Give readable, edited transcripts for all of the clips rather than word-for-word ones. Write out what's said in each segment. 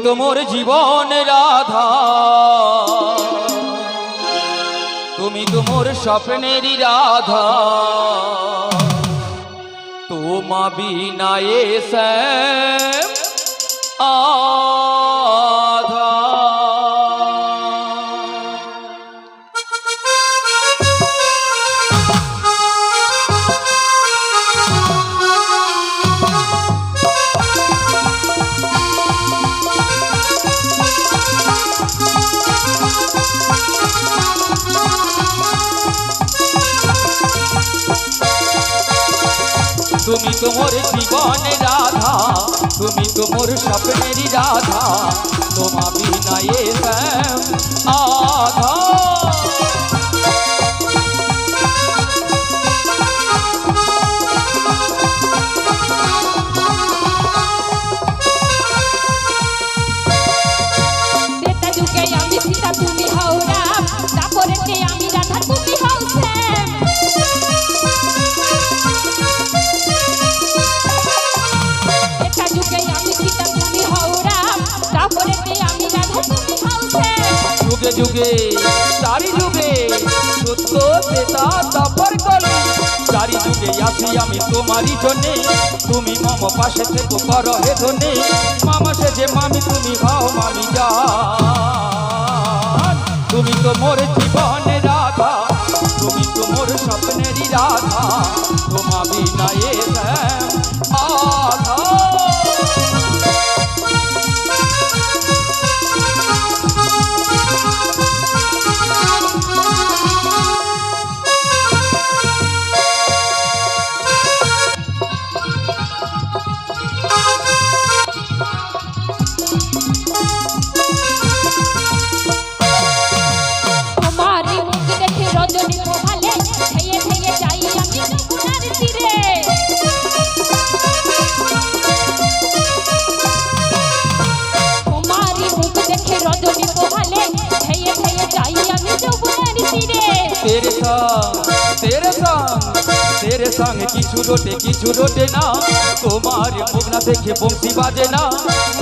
তোমার জীবন রাধা, তুমি তোমার স্বপ্নেরই রাধা, তোমা বিনা শ্যাম আধা। তুমি তোমার জীবন রাধা, তুমি তোমার স্বপ্নেরই রাধা, তোমা বিনা শ্যাম আধা। বেটা যুগে আমি সীতা তুমি হও রাম, তারপরে আমি রাধা তুমি হও শ্যাম। বেটা যুগে আমি সীতা তুমি হও রাম, তারপরে আমি রাধা তুমি হও শ্যাম। যুগে যুগে চারি যুগে সত্য শ্বেতা তারপর কলি, চারি যুগে আসি আমি তোমারই জন্যে, তুমি মম পাশে থেকো করো হে ধনে, মামা সে যে মামি তুমি হও মামি জান। তুমি তো মোর জীবনে রাধা, তুমি তো মোর স্বপ্নেরই রাধা, তোমা বিনা শ্যাম আধা। তোমারই মুখ দেখে রজনী পোহালে, ধেয়ে ধেয়ে যাই আমি যমুনার তীরে। তোমারই মুখ দেখে রজনী পোহালে, ধেয়ে ধেয়ে যাই আমি যমুনার তীরে। তেরে संग কিছু রোটে না, তোমার মুখ না দেখে বংশী বাজে না,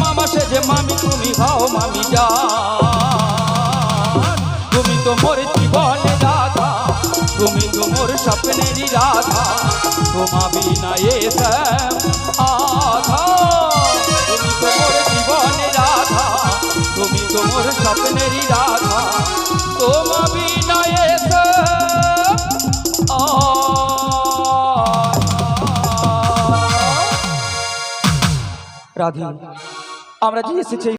মামা সে যে মামি তুমি হও মামি জান। তুমি তো মোর জীবনে রাধা, তুমি তো মোর স্বপ্নেরই রাধা, তোমা বিনা শ্যাম আধা। তুমি তো মোর জীবনে রাধা, তুমি তো মোর স্বপ্নেরই রাধা, তোমা বিনা শ্যাম রাধে। আমরা যে এসেছি